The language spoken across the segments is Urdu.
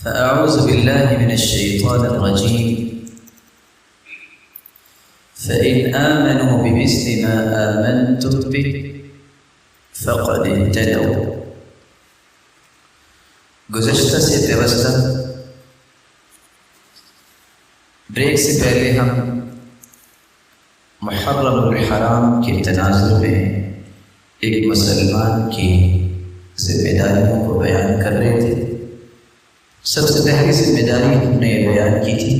فأعوذ بالله من الشيطان الرجيم فإن آمنوا بمثل ما آمنتم به فقد اهتدوا۔ گزشتہ سے پیوستہ بریک سے پہلے ہم محرم الحرام کے تناظر میں ایک مسلمان کی ذمہ داریوں کو بیان کر رہے تھے۔ سب سے پہلی ذمہ داری ہم نے یہ بیان کی تھی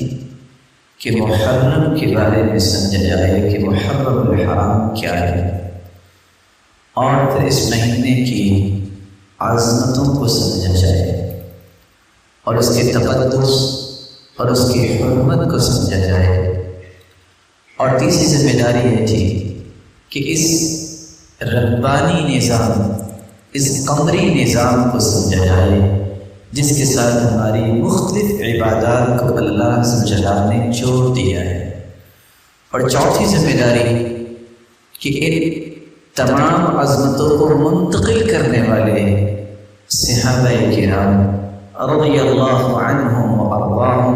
کہ محرم کے بارے میں سمجھا جائے کہ محرم الحرام کیا ہے، اور پھر اس مہینے کی عظمتوں کو سمجھا جائے اور اس کے تقدس اور اس کی حرمت کو سمجھا جائے، اور تیسری ذمہ داری یہ تھی کہ اس ربانی نظام، اس قمری نظام کو سمجھا جائے جس کے ساتھ ہماری مختلف عبادات کو اللہ عز و جل نے جوڑ دیا ہے، اور چوتھی ذمہ داری کہ ان تمام عظمتوں کو منتقل کرنے والے صحابہ کرام رضی اللہ عنہم و ارضاہم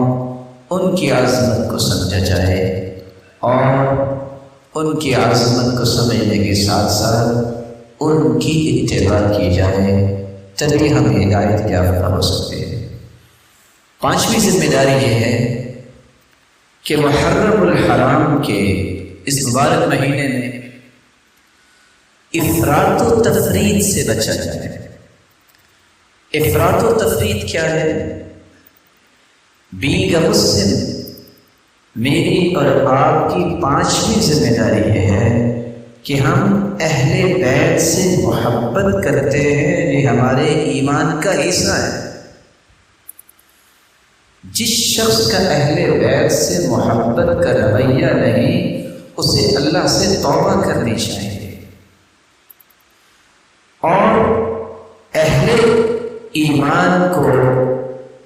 ان کی عظمت کو سمجھا جائے، اور ان کی عظمت کو سمجھنے کے ساتھ ساتھ ان کی اتباع کی جائے، تبھی ہم ہدایت یافتہ ہو سکتے ہیں۔ پانچویں ذمہ داری یہ ہے کہ محرم الحرام کے اس مبارک مہینے میں افراط و تفریط سے بچا جائے۔ افراط و تفریط کیا ہے؟ بینگ اے مسلم، میری اور آپ کی پانچویں ذمہ داری یہ ہے کہ ہم اہل بیت سے محبت کرتے ہیں، یہ ہمارے ایمان کا حصہ ہے۔ جس شخص کا اہل بیت سے محبت کا رویہ نہیں، اسے اللہ سے توبہ کرنی چاہیے، اور اہل ایمان کو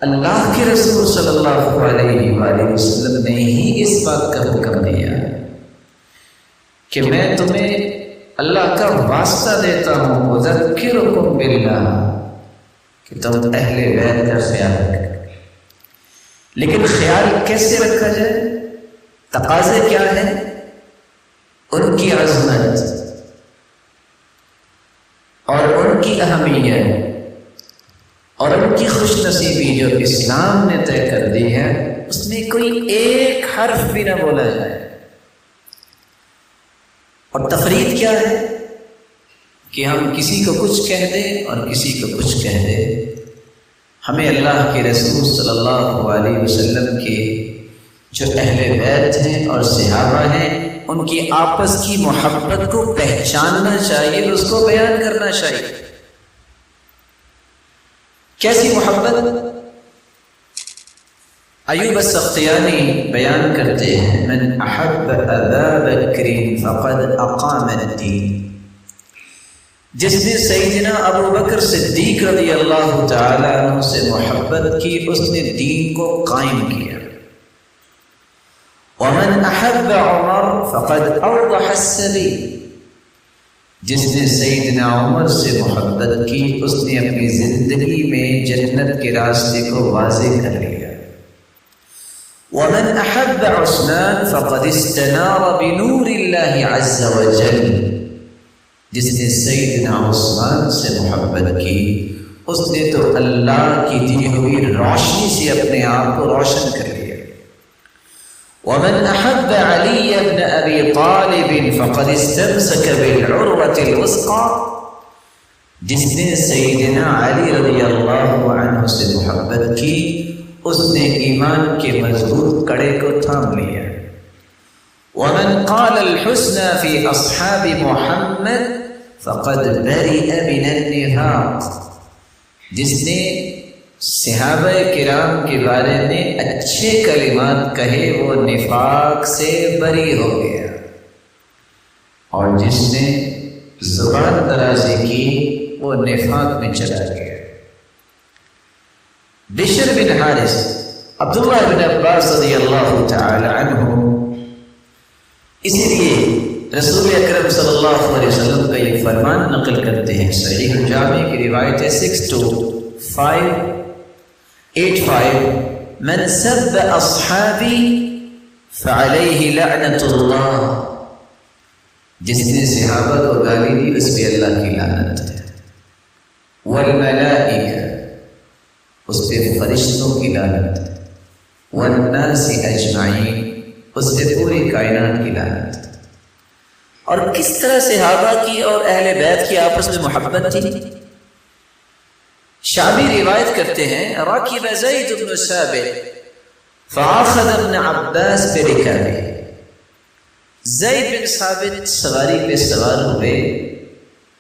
اللہ کے رسول صلی اللہ علیہ وآلہ وسلم نے ہی اس بات کا حکم دیا کہ میں تمہیں اللہ کا واسطہ دیتا ہوں، اذکرکم باللہ، کہ تم اہل بیت کا خیال رکھو۔ لیکن خیال کیسے رکھا جائے؟ تقاضے کیا ہیں؟ ان کی عظمت اور ان کی اہمیت اور ان کی خوش نصیبی جو اسلام نے طے کر دی ہے، اس میں کوئی ایک حرف بھی نہ بولا جائے۔ اور تفریط کیا ہے؟ کہ ہم کسی کو کچھ کہہ دیں اور کسی کو کچھ کہہ دیں۔ ہمیں اللہ کے رسول صلی اللہ علیہ وسلم کے جو اہل بیت ہیں اور صحابہ ہیں، ان کی آپس کی محبت کو پہچاننا چاہیے، اس کو بیان کرنا چاہیے۔ کیسی محبت؟ ایوب السختیانی بیان کرتے ہیں، من احب ابا بکر فقد اقام الدین، جس نے سیدنا ابو بکر صدیق رضی اللہ تعالی عنہ سے محبت کی، اس نے دین کو قائم کیا۔ ومن احب عمر فقد اوضح السبیل، جس نے سیدنا عمر سے محبت کی، اس نے اپنی زندگی میں جنت کے راستے کو واضح کر لیا۔ ومن احب عثمان فقد استنار بنور اللہ عز وجل، جس نے سیدنا عثمان سے محبت کی، اس نے تو اللہ کی دی ہوئی روشنی سے اپنے آپ کو روشن کر لیا۔ ومن احب علی بن ابی طالب فقد استمسک بالعروۃ الوثقی، جس نے سیدنا علی رضی اللہ عنہ سے محبت کی، اس نے ایمان کے مضبوط کڑے کو تھام لیا۔ ومن قال الحسنى في اصحاب محمد فقد برئ من النفاق، جس نے صحابہ کرام کے بارے میں اچھے کلمات کہے، وہ نفاق سے بری ہو گیا، اور جس نے زبان درازی کی، وہ نفاق میں چلا گیا۔ بشر بن حارث، عبداللہ بن عباس رضی اللہ تعالی عنہ، اسی لیے رسول اکرم صلی اللہ علیہ وسلم کا یہ فرمان نقل کرتے ہیں، صحیح الجامع کی روایت ہے 625، 85 من سب اصحابی فعلیہ لعنت اللہ، جس نے صحابہ کو گالی دی اس پہ اللہ کی لعنت ہے، والملائکہ، اس پہ فرشتوں کی لعنت ہے، والناس اجمعین، اس پہ پوری کائنات کی لعنت ہے۔ اور کس طرح صحابہ کی اور اہل بیت کی آپس میں محبت تھی؟ شعبی روایت کرتے ہیں راکب زید بن ثابت فاخذ ابن عباس برکابه، زید بن ثابت سواری پہ سوار ہوئے،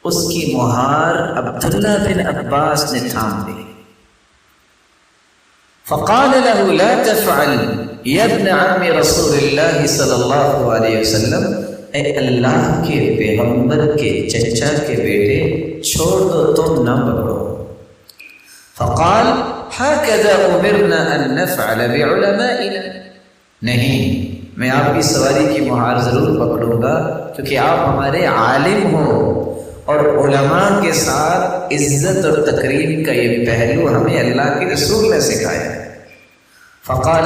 اس کی مہار عبداللہ بن عباس نے تھام لی، فقال له لا تفعل یا ابن عم رسول اللہ صلی اللہ علیہ وسلم، اے اللہ کے پیغمبر کے چچا کے بیٹے چھوڑ دو، تم نہ پکڑو۔ فقال هكذا امرنا ان نفعل بعلمائنا، نہیں، میں آپ کی سواری کی مہار ضرور پکڑوں گا کیونکہ آپ ہمارے عالم ہو، اور علماء کے ساتھ عزت اور تکریم کا یہ پہلو ہمیں اللہ کے رسول نے سکھایا ہے۔ فقال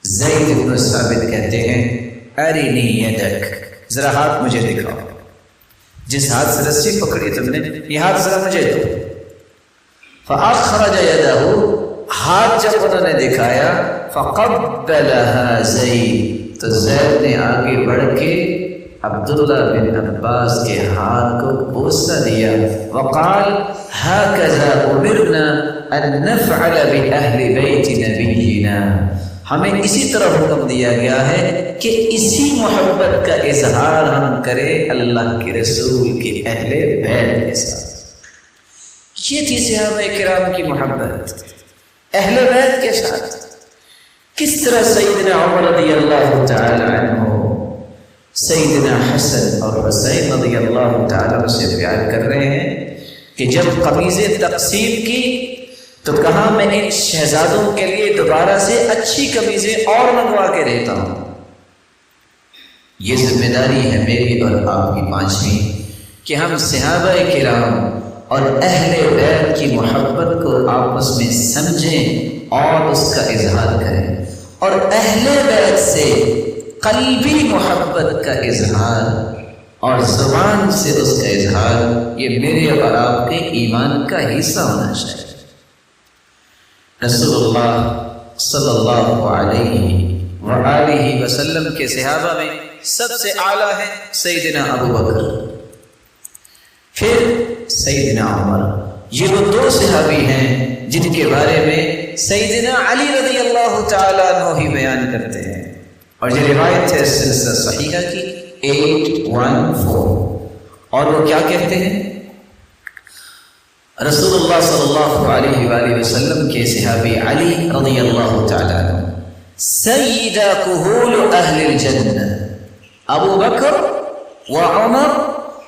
زید بن ثابت کہتے ہیں ارنی یدک، ذرا ہاتھ مجھے دکھاؤ، جس ہاتھ سے رسی پکڑی تم نے یہ ہاتھ ذرا مجھے دو۔ فاخرج یدہ، ہاتھ جب انہوں نے دکھایا، فقبلها زید، تو زید نے آگے بڑھ کے عبداللہ بن عباس کے ہاتھ کو بوسہ دیا، وقال هكذا امرنا ان نفعل باہل بیت نبینا، ہمیں اسی طرح حکم دیا گیا ہے کہ اسی محبت کا اظہار ہم کریں اللہ کے رسول کے اہل بیت کے ساتھ۔ یہ تھی صحابہ کرام کی محبت اہل بیت کے ساتھ۔ کس طرح سیدنا عمر رضی اللہ تعالی عنہ سیدنا حسن اور حسین رضی اللہ تعالی عنہ سے پیار کر رہے ہیں کہ جب قمیضیں تقسیم کی تو کہا میں ان شہزادوں کے لیے دوبارہ سے اچھی قمیضیں اور منگوا کے دیتا ہوں۔ یہ ذمہ داری ہے میری اور آپ کی پانچویں کہ ہم صحابہ کرام اور اہل بیت کی محبت کو آپس میں سمجھیں اور اس کا اظہار کریں، اور اہل بیت سے قلبی محبت کا اظہار اور زبان سے اس کا اظہار یہ میرے اور آپ کے ایمان کا حصہ ہونا چاہیے۔ رسول اللہ صلی اللہ علیہ وآلہ وسلم کے صحابہ میں سب سے اعلیٰ ہے سیدنا ابو بکر، پھر سیدنا عمر، یہ وہ دو صحابی ہیں جن کے بارے میں سیدنا علی رضی اللہ تعالیٰ عنہ ہی بیان کرتے ہیں، اور یہ روایت ہے سلسلہ صحیحہ کی 814، اور وہ کیا کہتے ہیں؟ رسول اللہ صلی اللہ علیہ وآلہ وسلم کے صحابی علی رضی اللہ تعالیٰ عنہ سید کہول اہل الجنہ، ابو بکر و عمر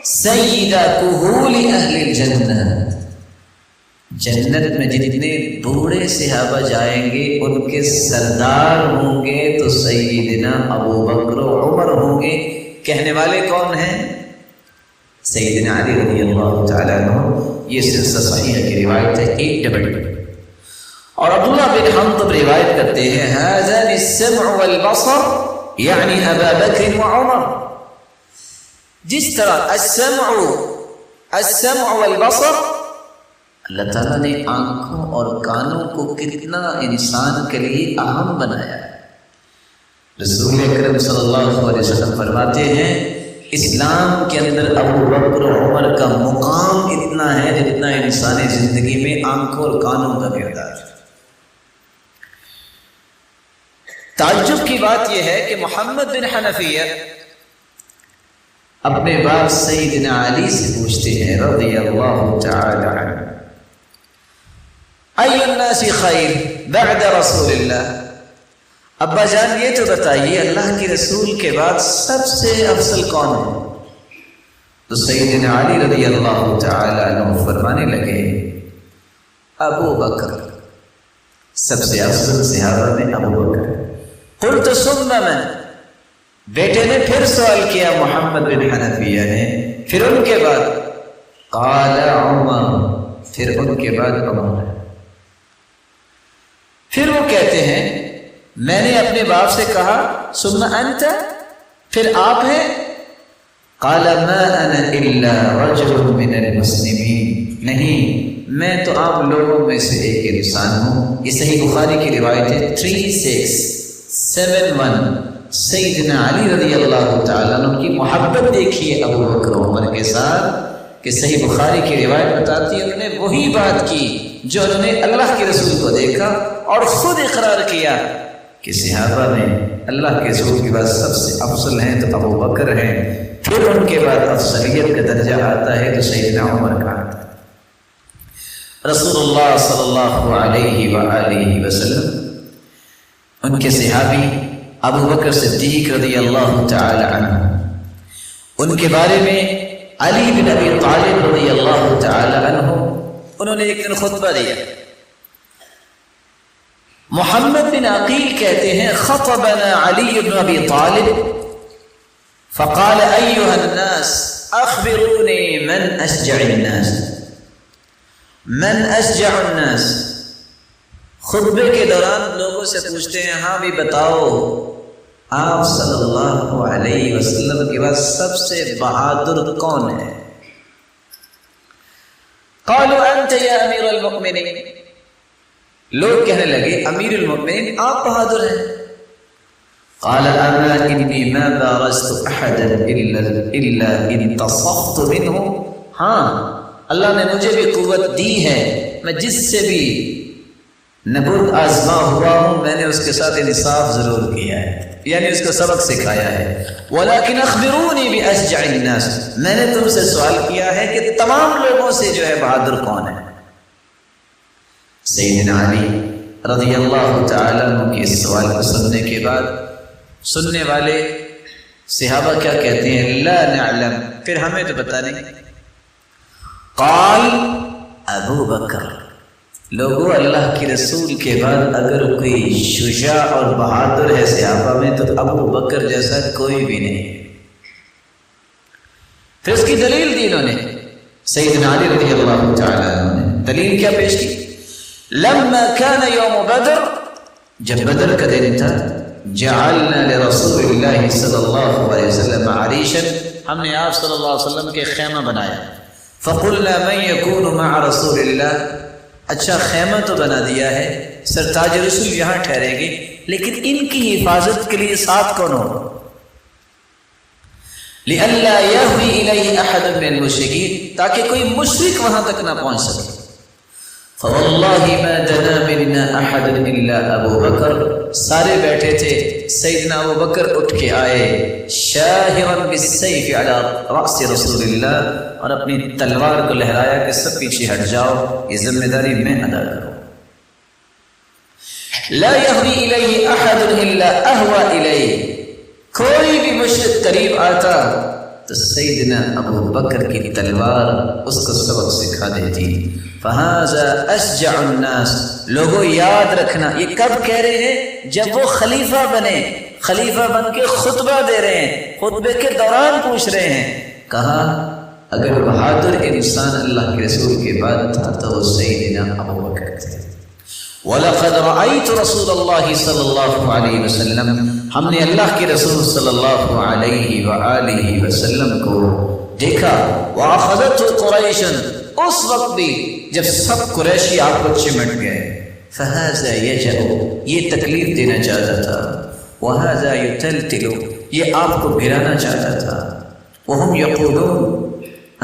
سید کہول اہل الجنہ، جنت میں جتنے بوڑھے صحابہ جائیں گے ان کے سردار ہوں گے تو سیدنا ابو بکر و عمر ہوں گے۔ کہنے والے کون ہیں؟ سیدنا علی رضی اللہ تعالیٰ عنہ۔ یہ سلسلہ صحیحہ کی روایت ہے 888، اور عبداللہ بن حنطب روایت کرتے ہیں هذان السمع والبصر یعنی ابا بکر و عمر، جس طرح السمع والبصر، اللہ تعالیٰ نے آنکھوں اور کانوں کو کتنا انسان کے لیے اہم بنایا ہے۔ رسول اکرم صلی اللہ علیہ وسلم فرماتے ہیں اسلام کے اندر ابو بکر و عمر کا مقام اتنا ہے جتنا انسانی زندگی میں آنکھوں اور کانوں کا کردار ہے۔ تعجب کی بات یہ ہے کہ محمد بن حنفیہ اپنے باپ سیدنا علی سے پوچھتے ہیں رضی اللہ تعالی عنہ ای الناس خیر بعد رسول اللہ، ابا جان یہ تو بتائیے اللہ کے رسول کے بعد سب سے افضل کون ہے؟ تو سیدنا علی رضی اللہ تعالی عنہ فرمانے لگے ابو بکر، سب سے افضل صحابہ میں ابو بکر۔ قلت ثم من، بیٹے نے پھر سوال کیا محمد بن حنفیہ نے، پھر ان کے بعد؟ قال عمر، پھر ان کے بعد عمر۔ پھر وہ کہتے ہیں میں نے اپنے باپ سے کہا ثم انت، پھر آپ ہیں؟ قال ما انا الا رجل من المسلمین، نہیں میں تو آپ لوگوں میں سے ایک انسان ہوں۔ یہ صحیح بخاری کی روایت ہے 3671۔ سیدنا علی رضی اللہ تعالیٰ عنہ کی محبت دیکھیے ابو بکر و عمر کے ساتھ کہ صحیح بخاری کی روایت بتاتی ہے انہوں نے وہی بات کی جو انہوں نے اللہ کے رسول کو دیکھا اور خود اقرار کیا کہ صحابہ میں اللہ کے رسول کے بعد سب سے افضل ہیں تو ابو بکر ہیں، پھر ان کے بعد افضلیت کا درجہ آتا ہے تو سیدنا عمر کا آتا ہے۔ رسول اللہ صلی اللہ علیہ وآلہ وسلم ان کے صحابی ابو بکر صدیق رضی اللہ تعالی عنہ، ان کے بارے میں علی بن ابی طالب رضی اللہ تعالی عنہ انہوں نے ایک دن خطبہ دیا۔ محمد بن عقیل کہتے ہیں خطبنا علی بن ابی طالب فقال ایها الناس اخبرونی من اشجع الناس، من اشجع الناس۔ خطبے کے دوران لوگوں سے پوچھتے ہیں ہاں بھی بتاؤ آپ صلی اللہ علیہ وسلم کے بعد سب سے بہادر کون ہے؟ قالوا انت یا امیر المؤمنین، لوگ کہنے لگے امیر المؤمنین آپ بہادر ہیں۔ قال اما انی ما بارزت احدا الا انتصفت منه، ہاں اللہ نے مجھے بھی قوت دی ہے، میں جس سے بھی نبرد آزما ہوا ہوں میں نے اس کے ساتھ انصاف ضرور کیا ہے، یعنی اس کو سبق سکھایا ہے۔ ولیکن اخبرونی باشجع الناس، میں نے تم سے سوال کیا ہے کہ تمام لوگوں سے جو ہے بہادر کون ہے؟ سیدنا علی رضی اللہ تعالیٰ عنہ کے اس سوال کو سننے کے بعد سننے والے صحابہ کیا کہتے ہیں؟ لا نعلم، پھر ہمیں تو پتہ نہیں۔ قال ابو بکر، لوگوں اللہ کے رسول کے بعد اگر کوئی شجاع اور بہادر ہے صحابہ میں تو ابو بکر جیسا کوئی بھی نہیں۔ پھر اس کی دلیل دی انہوں نے، سیدنا علی رضی اللہ تعالیٰ عنہ نے دلیل کیا پیش کی؟ لما كان يوم بدر، جب بدر کا دن تھا، جعلنا لرسول اللہ صلی اللہ علیہ وسلم عریشا، ہم نے آپ صلی اللہ علیہ وسلم کے خیمہ بنایا۔ فقلنا من يكون مع رسول اللہ، اچھا خیمہ تو بنا دیا ہے، سرتاج رسول یہاں ٹھہریں گے لیکن ان کی حفاظت کے لیے ساتھ کون ہو؟ لئلا يهوي الیہ احد من المشرکین، تاکہ کوئی مشرک وہاں تک نہ پہنچ سکے۔ فواللہ ما دنا منا احد الا ابو بکر، سارے بیٹھے تھے، سیدنا ابو بکر اٹھ کے آئے، شاہرا بالسیف علی رأس رسول اللہ، اور اپنی تلوار کو لہرایا کہ سب پیچھے ہٹ جاؤ، یہ ذمہ داری میں ادا کروں۔ لا یهوی الیہ احد الا اہوی الیہ، کوئی بھی مشرک قریب آتا تو سیدنا ابو بکر کی تلوار اس کو سبق سکھا دیتی۔ فہذا اشجع الناس، لوگوں یاد رکھنا یہ کب کہہ رہے ہیں؟ جب وہ خلیفہ بنے، خلیفہ بن کے خطبہ دے رہے ہیں، خطبے کے دوران پوچھ رہے ہیں، کہا اگر بہادر انسان اللہ کے رسول کے بعد تھا تو وہ سیدنا ابو بکر تھے۔ وَلَقَدْ رَأَيْتُ رَسُولَ اللَّهِ صلی اللہ علیہ وسلم، ہم نے اللہ کے رسول صلی اللہ علیہ وآلہ وسلم کو دیکھا، وَأَخَذَتْهُ قُرَيْشًا، اس وقت بھی جب سب قریشی آپ کو چمٹ گئے، فَهَذَا يَجَعُ، یہ تکلیف دینا چاہتا تھا، وَهَذَا يُتَلْتِلُ، یہ آپ کو گرانا چاہتا تھا، وَهُمْ يَقُولُونَ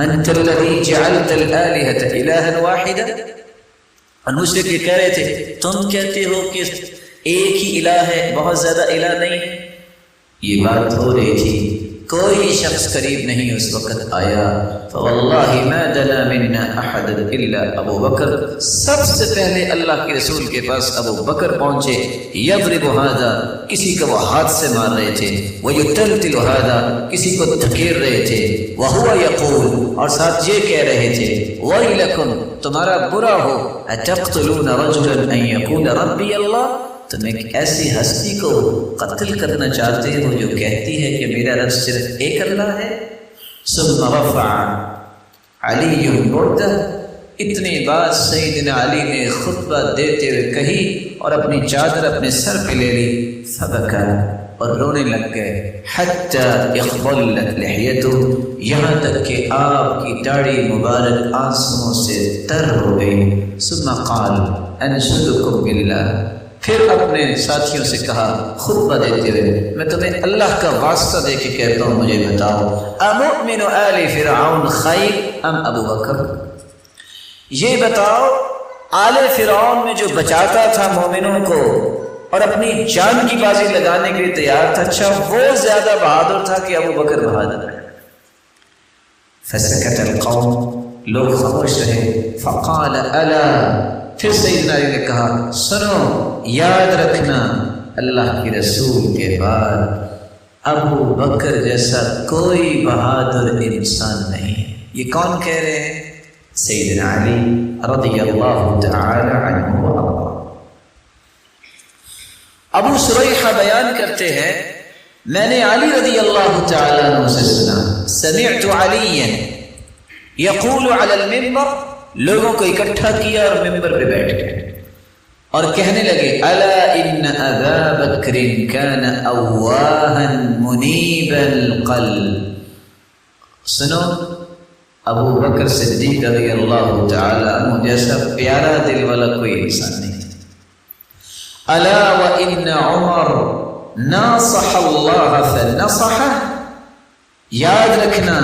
أَنْتَ الَّذِي جَعَلْتَ الْآلِهَةَ إِلَٰهًا وَاحِدًا، اور مشرک یہ کہہ رہے تھے تم کہتے ہو کہ ایک ہی الہ ہے، بہت زیادہ الہ نہیں ہے۔ یہ بات ہو رہی تھی، کوئی شخص قریب نہیں اس وقت آیا۔ فواللہ ما دنا منا احد الا ابو بکر، سب سے پہلے اللہ کے رسول کے پاس ابو بکر پہنچے، یضرب ھذا، کسی کو وہ ہاتھ سے مار رہے تھے، ویتلتل ھذا، کسی کو دھکیل رہے تھے، وہو یقول، اور ساتھ یہ کہہ رہے تھے، ویلکم، تمہارا برا ہو، اتقتلون رجلا ان یقول ربی اللہ، تم ایک ایسی ہستی کو قتل کرنا چاہتے ہو جو کہتی ہے کہ میرا رب صرف ایک اللہ ہے۔ ثم رفع علی بردہ، اتنی بات سیدنا علی نے خطبہ دیتے ہوئے کہی اور اپنی چادر اپنے سر پہ لے لی، فبکا، اور رونے لگ گئے، حتی اخضلت لحیتہ، یہاں تک کہ آپ کی داڑھی مبارک آنسوؤں سے تر ہو گئی۔ ثم قال انشدکم باللہ، پھر اپنے ساتھیوں سے کہا خطبہ دیتے ہوئے، میں تمہیں اللہ کا واسطہ دے کے کہتا ہوں، مجھے بتاؤ، امؤمن آل فرعون خیر ام ابو بکر؟ یہ بتاؤ، آل فرعون میں جو بچاتا تھا مومنوں کو اور اپنی جان کی بازی لگانے کے لیے تیار تھا، اچھا وہ زیادہ بہادر تھا کہ ابو بکر بہادر ہے؟ فسکت القوم، لوگ خاموش رہے۔ فقال الا، پھر سیدنا علی نے کہا سنو، یاد رکھنا، اللہ کے رسول کے بعد ابو بکر جیسا کوئی بہادر انسان نہیں۔ یہ کون کہہ رہے ہیں؟ سیدنا علی رضی اللہ تعالی عنہ وارضاہ۔ ابو شریحہ بیان کرتے ہیں، میں نے علی رضی اللہ تعالی عنہ سے سنا، سمعت علیا یقول علی المنبر، لوگوں کو اکٹھا کیا اور ممبر پہ بیٹھ گئے اور کہنے لگے، الا ان ابا بکر کان اواہا منیبا القلب، سنو، ابو بکر صدیق رضی اللہ تعالی عنہ جیسا پیارا دل والا کوئی انسان نہیں۔ الا وان عمر ناصح اللہ فنصحہ، یاد رکھنا،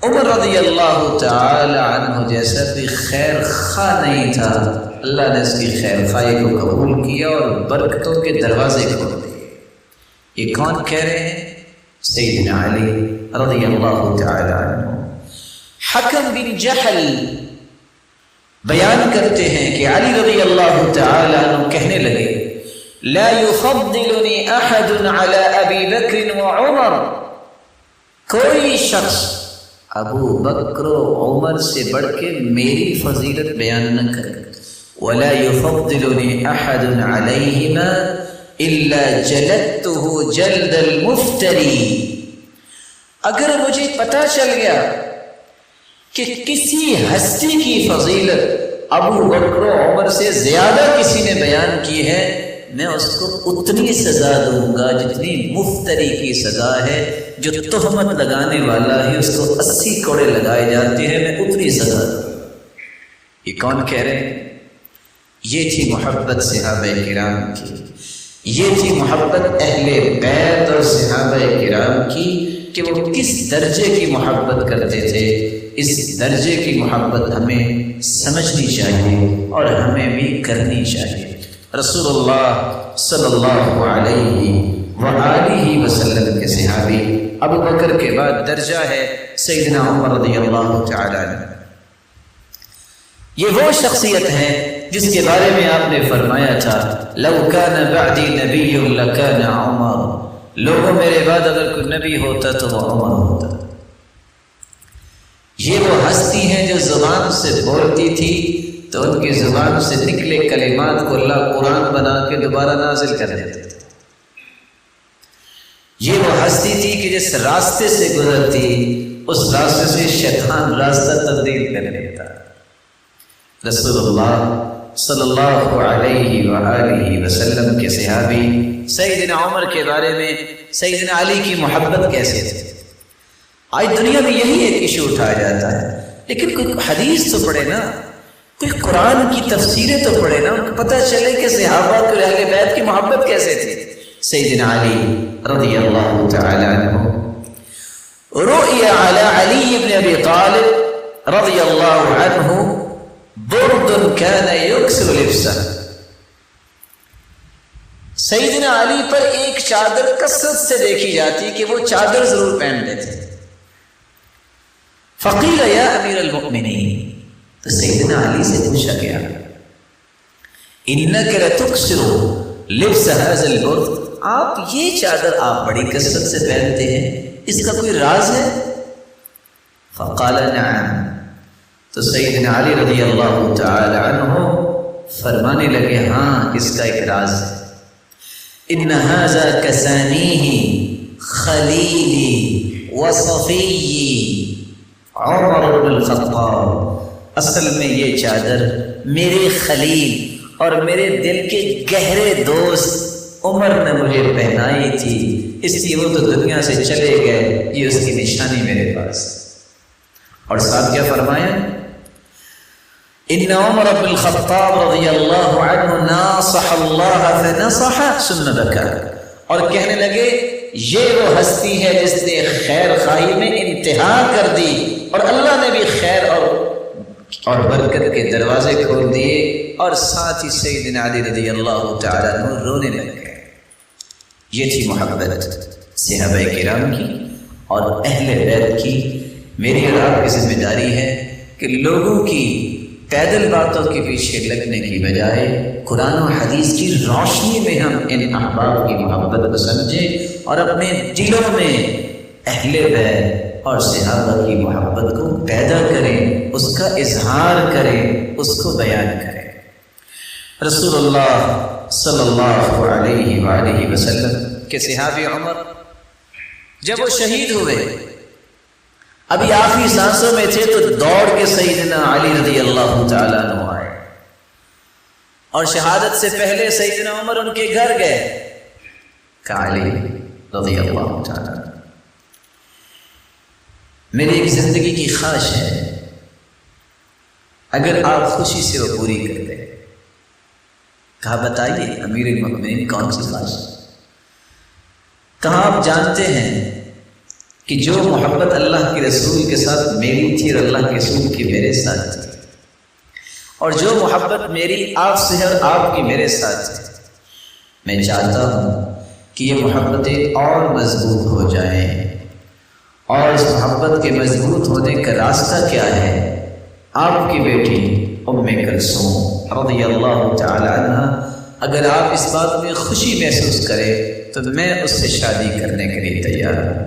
عمر رضی اللہ تعالی عنہ جیسا بھی خیر خواہ نہیں تھا، اللہ نے اس کی خیر خواہی کو قبول کیا اور برکتوں کے دروازے کھول دیے۔ یہ کون کہہ رہے ہیں؟ سیدنا علی رضی اللہ تعالی عنہ۔ حکم بن جحل بیان کرتے ہیں کہ علی رضی اللہ تعالی عنہ کہنے لگے، لا يفضلنی احد علی ابی بکر وعمر، کوئی شخص ابو بکر و عمر سے بڑھ کے میری فضیلت بیان نہ کرے، ولا يفضلنی احد علیہما الا جلدته جلد المفتری، اگر مجھے پتہ چل گیا کہ کسی ہستی کی فضیلت ابو بکر و عمر سے زیادہ کسی نے بیان کی ہے، میں اس کو اتنی سزا دوں گا جتنی مفتری کی سزا ہے، جو تہمت لگانے والا ہے اس کو 80 کوڑے لگائے جاتے ہیں، میں اتنی سزا دوں گا۔ یہ کون کہہ رہے ہیں؟ یہ تھی محبت صحابہ کرام کی، یہ تھی محبت اہل بیت اور صحابہ کرام کی، کہ وہ کس درجے کی محبت کرتے تھے۔ اس درجے کی محبت ہمیں سمجھنی چاہیے اور ہمیں بھی کرنی چاہیے۔ رسول اللہ صلی اللہ علیہ وآلہ وسلم کے صحابی ابو بکر کے بعد درجہ ہے سیدنا عمر رضی اللہ تعالی عنہ۔ یہ وہ شخصیت ہے جس کے بارے میں آپ نے فرمایا تھا، لو کان بعدی نبی لکان عمر، لوگوں میرے بعد اگر کوئی نبی ہوتا تو وہ عمر ہوتا۔ یہ وہ ہستی ہیں جو زبان سے بولتی تھی تو ان کی زبان سے نکلے کلمات کو اللہ قرآن بنا کے دوبارہ نازل کر دیتے تھے۔ یہ وہ ہستی تھی کہ جس راستے سے گزرتی اس راستے سے شیطان راستہ تبدیل کر لیتا۔ رسول اللہ صلی اللہ علیہ وآلہ وسلم کے صحابی سیدنا عمر کے بارے میں سیدنا علی کی محبت کیسے تھی؟ آج دنیا میں یہی ایک ایشو اٹھایا جاتا ہے، لیکن کوئی حدیث تو پڑھے نا، کوئی قرآن کی تفسیریں تو پڑھے نا، ان کو پتہ چلے کہ صحابہ کو اہل بیت کی محبت کیسے تھی۔ سیدنا علی رضی اللہ تعالی عنہ، رؤی علی علی بن ابی طالب رضی اللہ عنہ برد کان یکسر لبسہ، سیدنا علی پر ایک چادر کثرت سے دیکھی جاتی کہ وہ چادر ضرور پہن لیتے۔ فقیل یا امیر المؤمنین، تو سیدنا علی سے پوچھا گیا، انک لتکثر لبس هذا البرد، آپ یہ چادر آپ بڑی کثرت سے پہنتے ہیں، اس کا کوئی راز ہے؟ فقال نعم، تو سیدنا علی رضی اللہ تعالی عنہ فرمانے لگے، ہاں اس کا ایک راز ہے، ان هذا کسانیہ خلیلی وصفیی عمر بن الخطاب، اصل میں یہ چادر میرے خلیل اور میرے دل کے گہرے دوست عمر نے مجھے پہنائی تھی، اس لیے وہ تو دنیا سے چلے گئے، یہ اس کی نشانی میرے پاس۔ اور ساتھ کیا فرمایا؟ ان عمر بن الخطاب رضی اللہ عنہ ناصح اللہ فنصح ثم بکا، اور کہنے لگے یہ وہ ہستی ہے جس نے خیر خواہی میں انتہا کر دی، اور اللہ نے بھی خیر اور برکت کے دروازے کھول دیے، اور ساتھ ہی سیدنا علی رضی اللہ تعالیٰ عنہ رونے لگ گئے۔ یہ تھی محبت صحابہ کرام کی اور اہل بیت کی۔ میری اور آپ کی ذمہ داری ہے کہ لوگوں کی پیدل باتوں کے پیچھے لگنے کی بجائے قرآن و حدیث کی روشنی میں ہم ان احباب کی محبت کو سمجھیں اور اپنے دلوں میں اہل بیت اور صحابہ کی محبت کو پیدا کریں، اس کا اظہار کریں، اس کو بیان کریں۔ رسول اللہ صلی اللہ علیہ وآلہ وسلم کے صحابی عمر جب وہ شہید ہوئے، ابھی آخری سانسوں میں تھے، تو دوڑ کے سیدنا علی رضی اللہ تعالیٰ عنہ آئے، اور شہادت سے پہلے سیدنا عمر ان کے گھر گئے۔ کہا علی رضی اللہ تعالیٰ عنہ، میری ایک زندگی کی خواہش ہے، اگر آپ خوشی سے وہ پوری کر دیں۔ کہا بتائیے امیر المؤمنین کون سی خواہش؟ کہا آپ جانتے ہیں کہ جو محبت اللہ کے رسول کے ساتھ میری تھی اور اللہ کے رسول کی میرے ساتھ تھی، اور جو محبت میری آپ سے ہے اور آپ کی میرے ساتھ ہے، میں چاہتا ہوں کہ یہ محبتیں اور مضبوط ہو جائیں، اور اس محبت کے مضبوط ہونے کا راستہ کیا ہے؟ آپ کی بیٹی ام کلثوم رضی اللہ تعالی عنہ، اگر آپ اس بات میں خوشی محسوس کریں تو میں اس سے شادی کرنے کے لیے تیار ہوں۔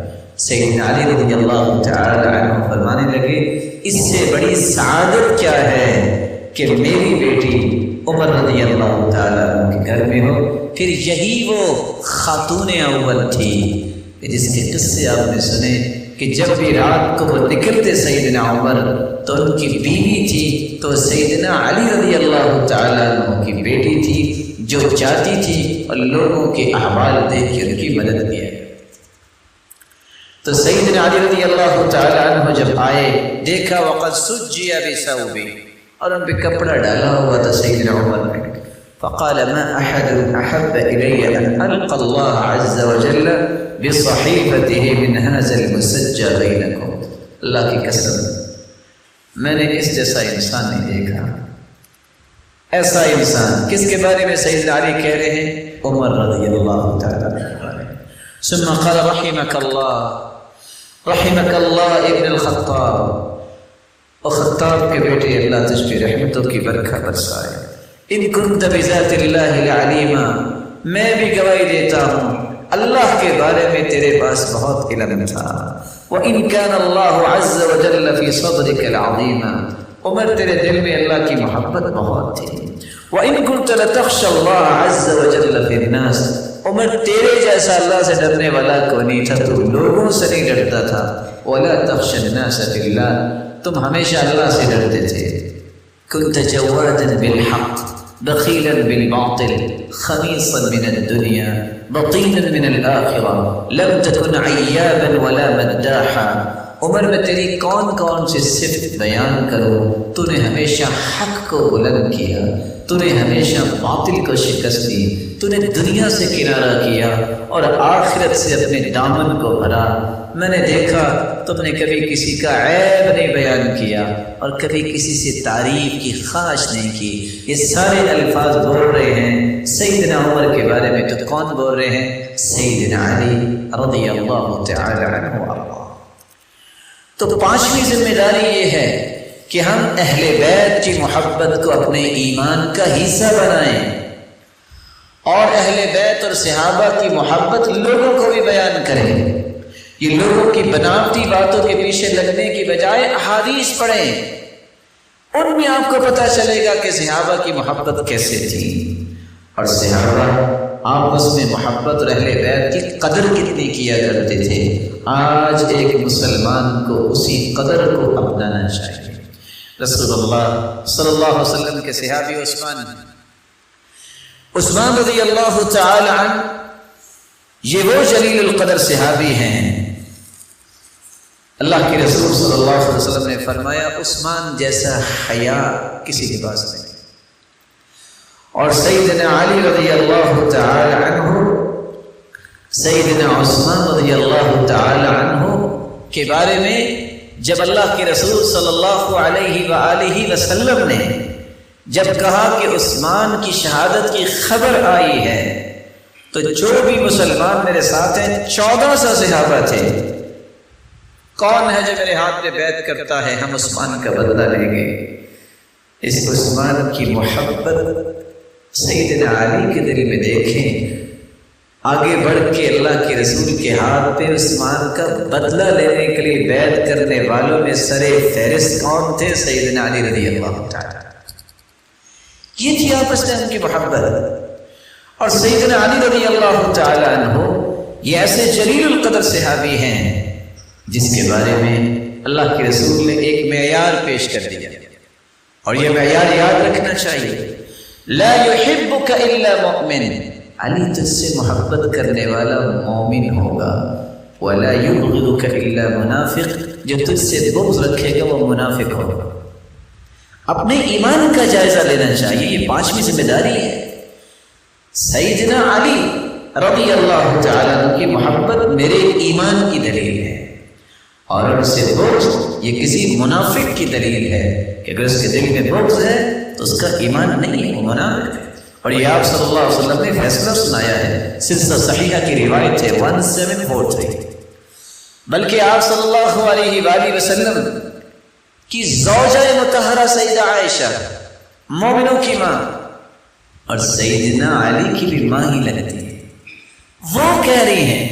سیدنا علی رضی اللہ تعالی عنہ فرمانے لگے اس سے بڑی سعادت کیا ہے کہ میری بیٹی عمر رضی اللہ تعالی عنہ کے گھر میں ہو۔ پھر یہی وہ خاتون اول تھی جس کے قصے آپ نے سنے کہ جب بھی رات کو وہ نکلتے سیدنا عمر تو ان کی بیوی تھی، تو سیدنا علی رضی اللہ تعالی عنہ کی بیٹی تھی جو چاہتی تھی اور لوگوں کے احوال دیکھ کے ان کی مدد کیا۔ تو سیدنا علی رضی اللہ تعالی عنہ جب آئے، دیکھا وقد سجی بثوب، اور ان پہ کپڑا ڈالا ہوا تھا سیدنا عمر نے۔ فقال ما احد احب الی ان القى الله عز وجل بصحیفته من هذا المسجى بینکم، اللہ کی قسم میں نے اس جیسا انسان نہیں دیکھا۔ ایسا انسان کس کے بارے میں سیدنا علی کہہ رہے ہیں؟ عمر رضی اللہ تعالی عنہ۔ ثم قال رحمك اللہ ابن الخطاب، اور خطاب کے بیٹے اللہ تجھ پہ رحمتوں کی برکھا برسائے۔ ان کنت بذات اللہ العلیما، میں بھی گواہی دیتا ہوں اللہ کے بارے میں تیرے پاس بہت علم تھا۔ وَإِن كَانَ اللَّهُ عَزَّ وَجَلَّ فِي صَدْرِكَ الْعَظِيمَ، عمر تیرے دل میں اللہ کی محبت بہت تھی۔ وَإِن كُنْتَ لَتَخْشَى اللَّهَ عَزَّ وَجَلَّ فِي النَّاسِ، عمر تیرے جیسا اللہ سے ڈرنے والا کوئی نہیں تھا، تو لوگوں سے نہیں ڈرتا تھا۔ وَلَا تَخْشَى النَّاسَ فِي اللَّهِ، تم ہمیشہ اللہ سے ڈرتے تھے۔ كُنْتَ جَوَادًا بِالْحَقِّ بخیلا بالباطل خمیصا من الدنیا بطینا من الآخرہ لم تکن عیابا ولا مداحا، عمر میں تیری کون کون سی صفت بیان کرو؟ تو نے ہمیشہ حق کو بلند کیا، تو نے ہمیشہ باطل کو شکست دی، تو نے دنیا سے کنارہ کیا اور آخرت سے اپنے دامن کو بھرا۔ میں نے دیکھا تم نے کبھی کسی کا عیب نہیں بیان کیا اور کبھی کسی سے تعریف کی خواہش نہیں کی۔ یہ سارے الفاظ بول رہے ہیں سیدنا عمر کے بارے میں، تو کون بول رہے ہیں؟ سیدنا علی رضی اللہ تعالی عنہ۔ تو پانچویں ذمہ داری یہ ہے کہ ہم اہل بیت کی محبت کو اپنے ایمان کا حصہ بنائیں، اور اہل بیت اور صحابہ کی محبت لوگوں کو بھی بیان کریں۔ یہ لوگوں کی بناوٹی باتوں کے پیچھے لگنے کی بجائے احادیث پڑھیں، ان میں آپ کو پتہ چلے گا کہ صحابہ کی محبت کیسے تھی، اور صحابہ آپس میں محبت اور اہل بیت کی قدر کتنی کیا کرتے تھے۔ آج ایک مسلمان کو اسی قدر کو اپنانا چاہیے۔ رسول اللہ صلی اللہ علیہ وسلم کے صحابی عثمان رضی اللہ تعالی عنہ، یہ وہ جلیل القدر صحابی ہیں۔ اللہ کے رسول صلی اللہ علیہ وسلم نے فرمایا عثمان جیسا حیا کسی کے پاس نہیں۔ اور سیدنا علی رضی اللہ تعالی عنہ، سیدنا عثمان رضی اللہ تعالی عنہ کے بارے میں جب اللہ کے رسول صلی اللہ علیہ وآلہ وسلم نے جب کہا کہ عثمان کی شہادت کی خبر آئی ہے تو جو بھی مسلمان میرے ساتھ ہیں 1400 صحابہ تھے، کون ہے جو میرے ہاتھ پہ بیعت کرتا ہے، ہم عثمان کا بدلہ لیں گے۔ اس عثمان کی محبت سیدنا علی کے دل میں دیکھیں، آگے بڑھ کے اللہ کے رسول کے ہاتھ پہ عثمان کا بدلہ لینے کے لیے بیعت کرنے والوں میں سر فہرست کون تھے؟ سیدنا علی رضی اللہ تعالی۔ یہ تھی آپس میں ان کی محبت۔ اور سیدنا علی رضی اللہ تعالی عنہ یہ ایسے جلیل القدر صحابی ہیں جس کے بارے میں اللہ کے رسول نے ایک معیار پیش کر دیا، اور یہ معیار یاد رکھنا چاہیے، لا يحبك الا مؤمن، علی تجھ سے محبت کرنے والا مومن ہوگا، ولا يبغضك الا منافق، جو تجھ سے بغض رکھے گا وہ منافق ہوگا۔ اپنے ایمان کا جائزہ لینا چاہیے، یہ 5ویں ذمہ داری ہے۔ سیدنا علی رضی اللہ تعالیٰ عنہ کی محبت میرے ایمان کی دلیل ہے، اور ان سے بغض یہ کسی منافق کی دلیل ہے کہ اگر اس کے دل میں بغض ہے تو اس کا ایمان نہیں ہے، وہ منافق ہے۔ اور یہ آپ صلی اللہ علیہ وسلم نے فیصلہ سنایا ہے، سلسلہ صحیحہ کی روایت ہے 1743۔ بلکہ آپ صلی اللہ علیہ وآلہ وسلم کی زوجہ مطہرہ سیدہ عائشہ، مومنوں کی ماں، اور سیدنا علی کی بھی ماں ہی لگتی ہے، وہ کہہ رہی ہیں،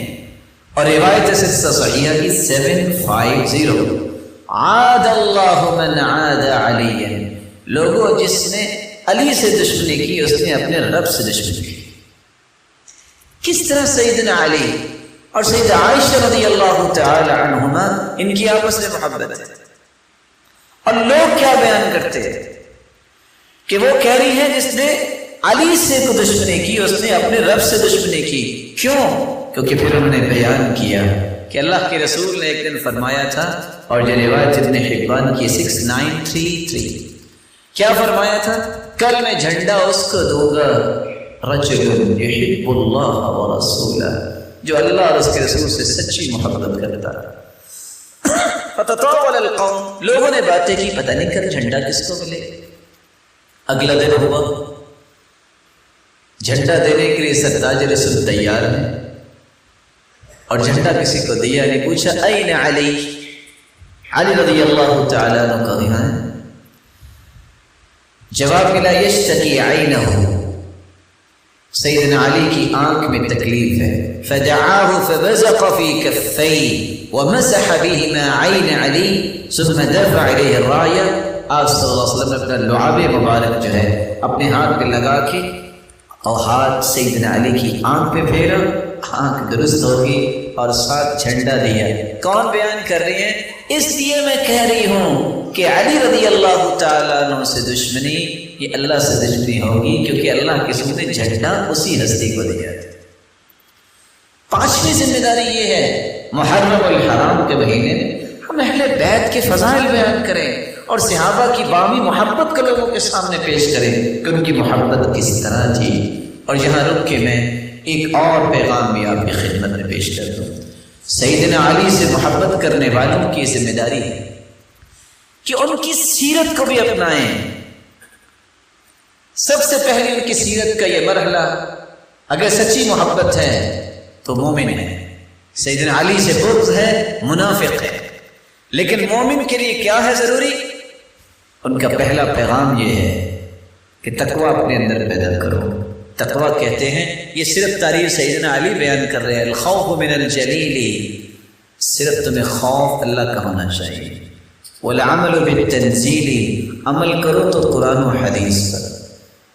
اور روایت سلسلہ صحیحہ کی 750، عاد اللہ من عاد علی، لوگوں جس نے علی سے دشمنی کی اس نے اپنے رب سے دشمنی کی۔ کس طرح سیدنا علی اور سیدہ عائشہ رضی اللہ تعالی عنہما ان کی آپس میں محبت ہے، اور لوگ کیا بیان کرتے ہیں کہ وہ کہہ رہی ہیں جس نے علی سے کو دشمنی کی اس نے اپنے رب سے دشمنی کی۔ کیوں؟ کیونکہ پھر انہوں نے بیان کیا کہ اللہ کے رسول نے ایک دن فرمایا تھا، اور یہ روایت ابن حبان کی 6933، کیا فرمایا تھا؟ کل میں جھنڈا اس کو دوں گا رجل یحب اللہ ورسولہ، جو اللہ اور اس کے رسول سے سچی محبت کرتا ہے۔ فتطاول القوم، لوگوں نے باتیں کی پتہ نہیں کر جھنڈا کس کو ملے۔ اگلا دن ہوا، جھنڈا دینے کے لیے سرتاج رسول تیار ہیں، اور جھنڈا کسی کو دیا نہیں، پوچھا این علی، علی رضی اللہ تعالیٰ عنہ کہاں ہیں؟ جواب ملا یشتکی عینہ، سیدنا علی کی آنکھ میں تکلیف ہے، فدعاہ فبزق فی کفی ومسح بہما عین علی ثم دفع الیہ الرایہ، آپ صلی اللہ علیہ وسلم نے اپنا لعاب مبارک جو ہے اپنے ہاتھ پہ لگا کے اور ہاتھ سیدنا علی کی آنکھ پہ پھیرا، آنکھ درست ہوگی، اور ساتھ جھنڈا دیا۔ کون بیان کر رہی ہیں؟ اس لیے میں کہہ رہی ہوں کہ علی رضی اللہ تعالیٰ عنہ سے دشمنی یہ اللہ سے دشمنی ہوگی، کیونکہ اللہ کے رسول نے جھنڈا اسی ہستی کو دیا تھا۔ 5ویں ذمہ داری یہ ہے، محرم الحرام کے مہینے میں ہم اہل بیت کے فضائل بیان کریں، اور صحابہ کی بامی محبت کو لوگوں کے سامنے پیش کریں کہ ان کی محبت کس طرح تھی۔ اور یہاں رک کے میں ایک اور پیغام بھی آپ کی خدمت میں پیش کر دوں۔ سیدنا علی سے محبت کرنے والوں کی ذمہ داری ہے کہ ان کی سیرت کو بھی اپنائیں۔ سب سے پہلے ان کی سیرت کا یہ مرحلہ، اگر سچی محبت ہے تو مومن ہے، سیدنا علی سے بغض ہے منافق ہے، لیکن مومن کے لیے کیا ہے ضروری؟ ان کا پہلا پیغام یہ ہے کہ تقوی اپنے اندر پیدا کرو۔ تقوی کہتے ہیں، یہ صرف تعریف سیدنا علی بیان کر رہے ہیں، الخوف من الجلیل، صرف تمہیں خوف اللہ کا ہونا چاہیے، والعمل بالتنزیل، عمل کرو تو قرآن و حدیث پر،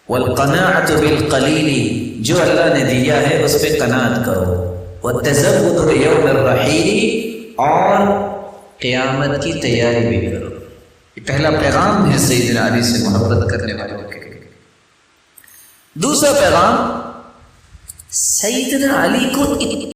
والقناعت بالقلیل، جو اللہ نے دیا ہے اس پہ قناعت کرو، والتزود لیوم الرحیل، اور قیامت کی تیاری بھی کرو۔ یہ پہلا پیغام ہے سیدنا علی سے محبت کرنے والوں کے. دوسرا پیغام، سیدنا علی کو